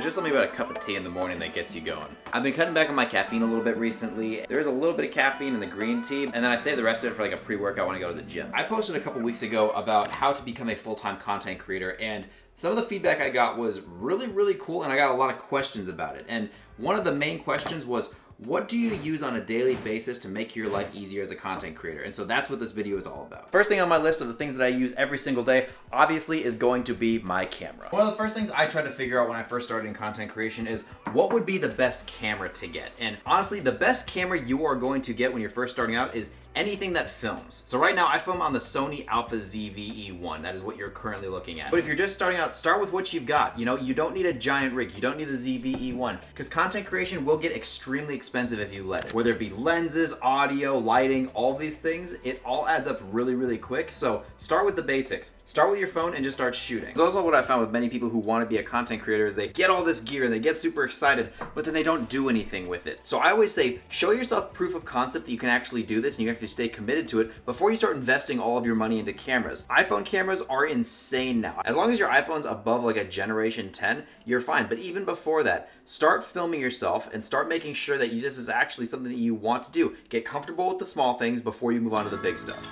There's just something about a cup of tea in the morning that gets you going. I've been cutting back on my caffeine a little bit recently. There's a little bit of caffeine in the green tea, and then I save the rest of it for like a pre-workout when I go to the gym. I posted a couple weeks ago about how to become a full-time content creator, and some of the feedback I got was really, really cool, and I got a lot of questions about it. And one of the main questions was, what do you use on a daily basis to make your life easier as a content creator? And so that's what this video is all about. First thing on my list of the things that I use every single day, obviously, is going to be my camera. One of the first things I tried to figure out when I first started in content creation is what would be the best camera to get? And honestly, the best camera you are going to get when you're first starting out is anything that films. So right now I film on the Sony Alpha ZV-E1. That is what you're currently looking at. But if you're just starting out, start with what you've got. You know, you don't need a giant rig. You don't need the ZV-E1 because content creation will get extremely expensive if you let it. Whether it be lenses, audio, lighting, all these things, it all adds up really, really quick. So start with the basics. Start with your phone and just start shooting. It's also what I found with many people who want to be a content creator is they get all this gear and they get super excited, but then they don't do anything with it. So I always say, show yourself proof of concept that you can actually do this and you actually stay committed to it before you start investing all of your money into cameras. iPhone cameras are insane now. As long as your iPhone's above like a generation 10, you're fine. But even before that, start filming yourself and start making sure that this is actually something that you want to do. Get comfortable with the small things before you move on to the big stuff.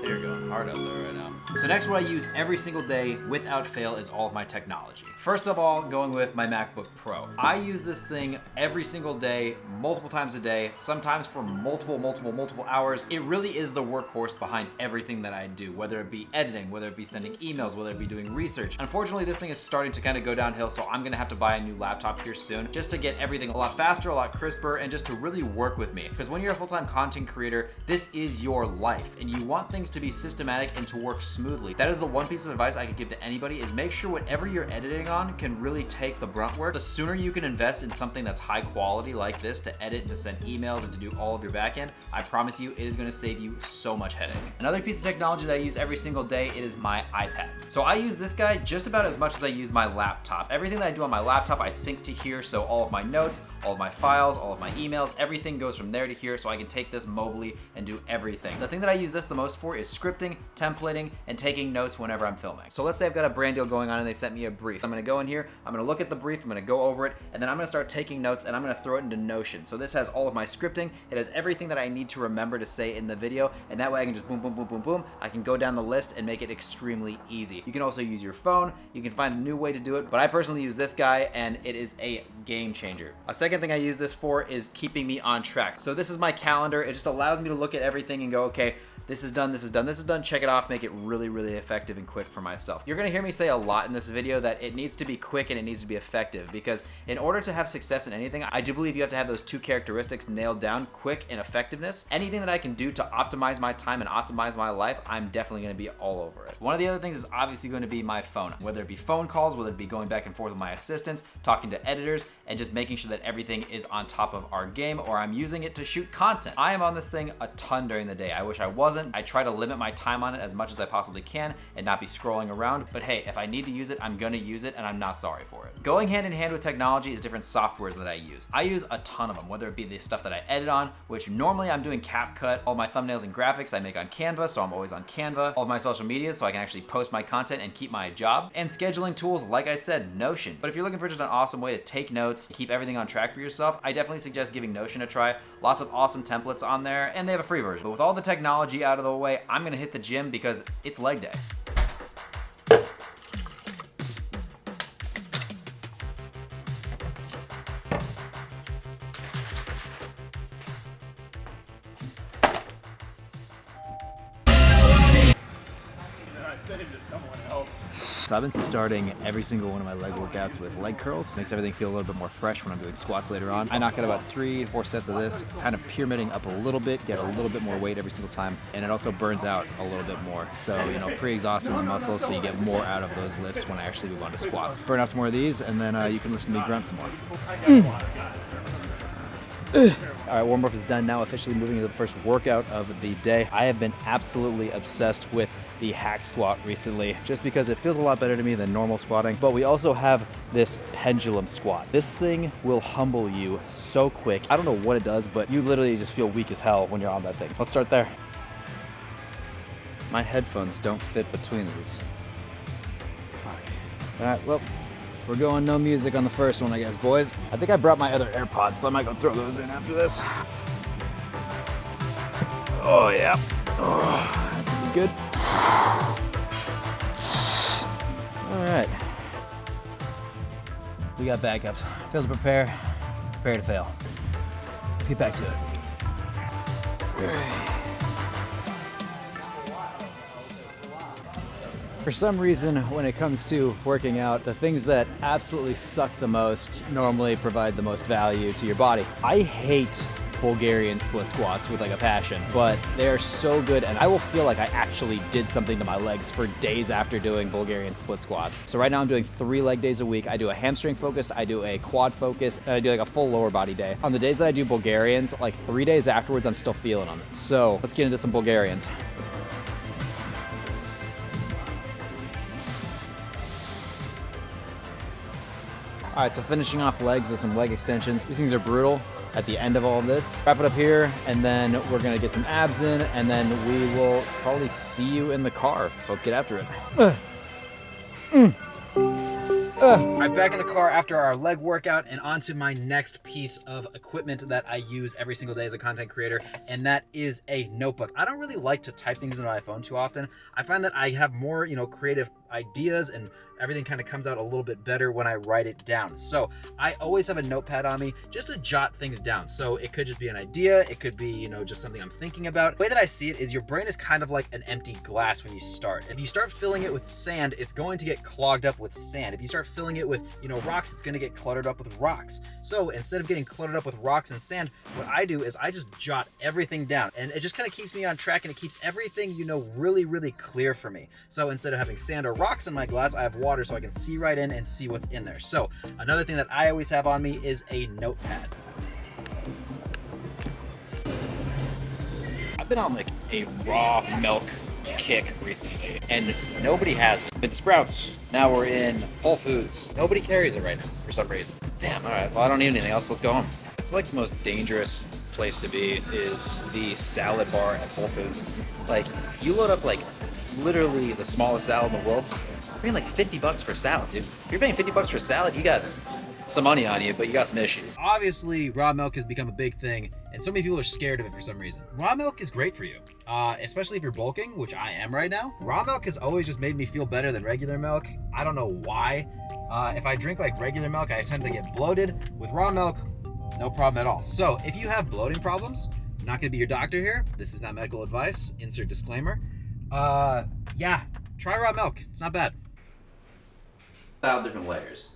You're going hard out there right now. So next, what I use every single day without fail is all of my technology. First of all, going with my MacBook Pro. I use this thing every single day, multiple times a day, sometimes for multiple hours. It really is the workhorse behind everything that I do, whether it be editing, whether it be sending emails, whether it be doing research. Unfortunately, this thing is starting to kind of go downhill, so I'm gonna have to buy a new laptop here soon just to get everything a lot faster, a lot crisper, and just to really work with me. Because when you're a full-time content creator, this is your life, and you want things to be systematic and to work smoothly. That is the one piece of advice I could give to anybody is make sure whatever you're editing on can really take the brunt work. The sooner you can invest in something that's high quality like this to edit and to send emails and to do all of your backend, I promise you it is going to save you so much headache. Another piece of technology that I use every single day, it is my iPad. So I use this guy just about as much as I use my laptop. Everything that I do on my laptop, I sync to here, so all of my notes, all of my files, all of my emails, everything goes from there to here, so I can take this mobily and do everything. The thing that I use this the most for is scripting, templating, and taking notes whenever I'm filming. So let's say I've got a brand deal going on and they sent me a brief. I'm gonna go in here, I'm gonna look at the brief, I'm gonna go over it, and then I'm gonna start taking notes and I'm gonna throw it into Notion. So this has all of my scripting, it has everything that I need to remember to say in the video, and that way I can just boom, boom, boom, boom, boom. I can go down the list and make it extremely easy. You can also use your phone, you can find a new way to do it, but I personally use this guy and it is a game changer. A second thing I use this for is keeping me on track. So this is my calendar, it just allows me to look at everything and go, okay, this is done, this is done, this is done, check it off, make it really, really effective and quick for myself. You're gonna hear me say a lot in this video that it needs to be quick and it needs to be effective, because in order to have success in anything, I do believe you have to have those two characteristics nailed down, quick and effectiveness. Anything that I can do to optimize my time and optimize my life, I'm definitely gonna be all over it. One of the other things is obviously going to be my phone, whether it be phone calls, whether it be going back and forth with my assistants, talking to editors, and just making sure that everything is on top of our game, or I'm using it to shoot content. I am on this thing a ton during the day. I wish I wasn't. I try to limit my time on it as much as I possibly can and not be scrolling around, but hey, if I need to use it, I'm gonna use it and I'm not sorry for it. Going hand in hand with technology is different softwares that I use. I use a ton of them, whether it be the stuff that I edit on, which normally I'm doing CapCut. All my thumbnails and graphics I make on Canva, so I'm always on Canva. All my social media, so I can actually post my content and keep my job. And scheduling tools, like I said, Notion. But if you're looking for just an awesome way to take notes, keep everything on track for yourself, I definitely suggest giving Notion a try. Lots of awesome templates on there, and they have a free version. But with all the technology out of the way, I'm gonna hit the gym because it's leg day. So I've been starting every single one of my leg workouts with leg curls. Makes everything feel a little bit more fresh when I'm doing squats later on. I knock out about 3 to 4 sets of this, kind of pyramiding up a little bit, get a little bit more weight every single time, and it also burns out a little bit more. So, you know, pre-exhausting the muscles so you get more out of those lifts when I actually move on to squats. Burn out some more of these, and then you can listen to me grunt some more. All right, warm-up is done now, officially moving into the first workout of the day. I have been absolutely obsessed with the hack squat recently, just because it feels a lot better to me than normal squatting. But we also have this pendulum squat. This thing will humble you so quick. I don't know what it does, but you literally just feel weak as hell when you're on that thing. Let's start there. My headphones don't fit between these. Fuck. All right, well, we're going no music on the first one, I guess, boys. I think I brought my other AirPods, so I might go throw those in after this. Oh, yeah. Oh, that's gonna be good. All right. We got backups. Fail to prepare, prepare to fail. Let's get back to it. For some reason, when it comes to working out, the things that absolutely suck the most normally provide the most value to your body. I hate Bulgarian split squats with like a passion, but they are so good, and I will feel like I actually did something to my legs for days after doing Bulgarian split squats. So right now I'm doing 3 leg days a week. I do a hamstring focus, I do a quad focus, and I do like a full lower body day. On the days that I do Bulgarians, like 3 days afterwards, I'm still feeling them. So let's get into some Bulgarians. All right, so finishing off legs with some leg extensions. These things are brutal at the end of all of this. Wrap it up here, and then we're gonna get some abs in, and then we will probably see you in the car. So let's get after it. All right, back in the car after our leg workout and onto my next piece of equipment that I use every single day as a content creator, and that is a notebook. I don't really like to type things into my phone too often. I find that I have more, creative ideas, and everything kind of comes out a little bit better when I write it down. So I always have a notepad on me just to jot things down. So it could just be an idea, it could be, just something I'm thinking about. The way that I see it is your brain is kind of like an empty glass when you start. If you start filling it with sand, it's going to get clogged up with sand. If you start filling it with, rocks, it's going to get cluttered up with rocks. So instead of getting cluttered up with rocks and sand, what I do is I just jot everything down, and it just kind of keeps me on track, and it keeps everything, really, really clear for me. So instead of having sand or rocks in my glass, I have water, so I can see right in and see what's in there. So another thing that I always have on me is a notepad. I've been on like a raw milk kick recently, and nobody has it. With Sprouts, now we're in Whole Foods. Nobody carries it right now for some reason. Damn, all right, well, I don't need anything else. Let's go home. It's like the most dangerous place to be is the salad bar at Whole Foods. Like, you load up like literally the smallest salad in the world. You're paying like $50 for salad, dude. If you're paying $50 for salad, you got some money on you, but you got some issues. Obviously, raw milk has become a big thing, and so many people are scared of it for some reason. Raw milk is great for you, especially if you're bulking, which I am right now. Raw milk has always just made me feel better than regular milk. I don't know why. If I drink like regular milk, I tend to get bloated. With raw milk, no problem at all. So if you have bloating problems, I'm not gonna be your doctor here. This is not medical advice. Insert disclaimer. Yeah, try raw milk. It's not bad. Style different layers,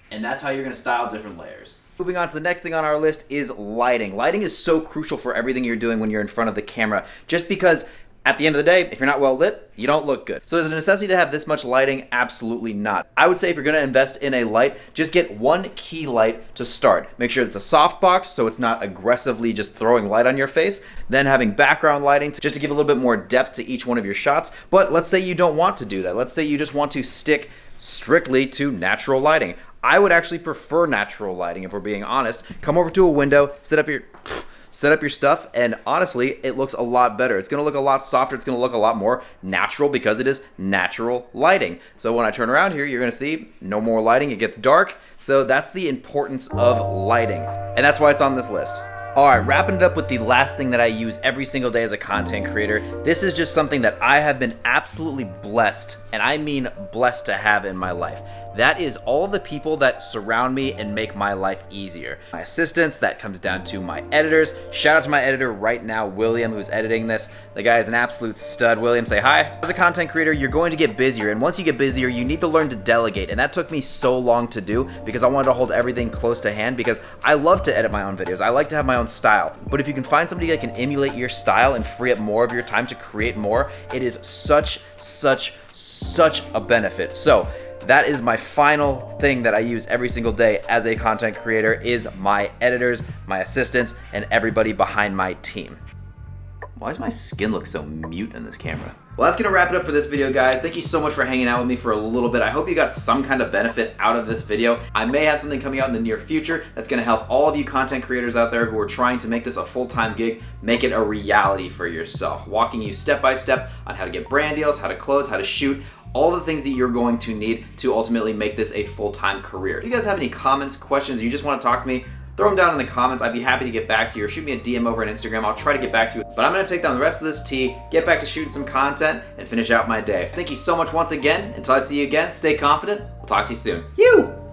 and that's how you're going to style different layers. Moving on to the next thing on our list is lighting. Lighting is so crucial for everything you're doing when you're in front of the camera, just because at the end of the day, if you're not well lit, you don't look good. So is it a necessity to have this much lighting? Absolutely not. I would say if you're gonna invest in a light, just get one key light to start. Make sure it's a softbox so it's not aggressively just throwing light on your face. Then having background lighting just to give a little bit more depth to each one of your shots. But let's say you don't want to do that. Let's say you just want to stick strictly to natural lighting. I would actually prefer natural lighting if we're being honest. Come over to a window, set up your stuff, and honestly, it looks a lot better. It's gonna look a lot softer, it's gonna look a lot more natural because it is natural lighting. So when I turn around here, you're gonna see no more lighting, it gets dark. So that's the importance of lighting, and that's why it's on this list. All right, wrapping it up with the last thing that I use every single day as a content creator. This is just something that I have been absolutely blessed, and I mean blessed to have in my life. That is all the people that surround me and make my life easier. My assistants, that comes down to my editors. Shout out to my editor right now, William, who's editing this. The guy is an absolute stud. William, say hi. As a content creator, you're going to get busier, and once you get busier, you need to learn to delegate, and that took me so long to do because I wanted to hold everything close to hand because I love to edit my own videos. I like to have my own style, but if you can find somebody that can emulate your style and free up more of your time to create more, it is such a benefit. So that is my final thing that I use every single day as a content creator is my editors, my assistants, and everybody behind my team. Why does my skin look so mute in this camera? Well, that's gonna wrap it up for this video, guys. Thank you so much for hanging out with me for a little bit. I hope you got some kind of benefit out of this video. I may have something coming out in the near future that's gonna help all of you content creators out there who are trying to make this a full-time gig, make it a reality for yourself, walking you step by step on how to get brand deals, how to close, how to shoot, all the things that you're going to need to ultimately make this a full-time career. If you guys have any comments, questions, you just want to talk to me, throw them down in the comments. I'd be happy to get back to you, or shoot me a DM over on Instagram. I'll try to get back to you. But I'm gonna take down the rest of this tea, get back to shooting some content, and finish out my day. Thank you so much once again. Until I see you again, stay confident. I'll talk to you soon. You!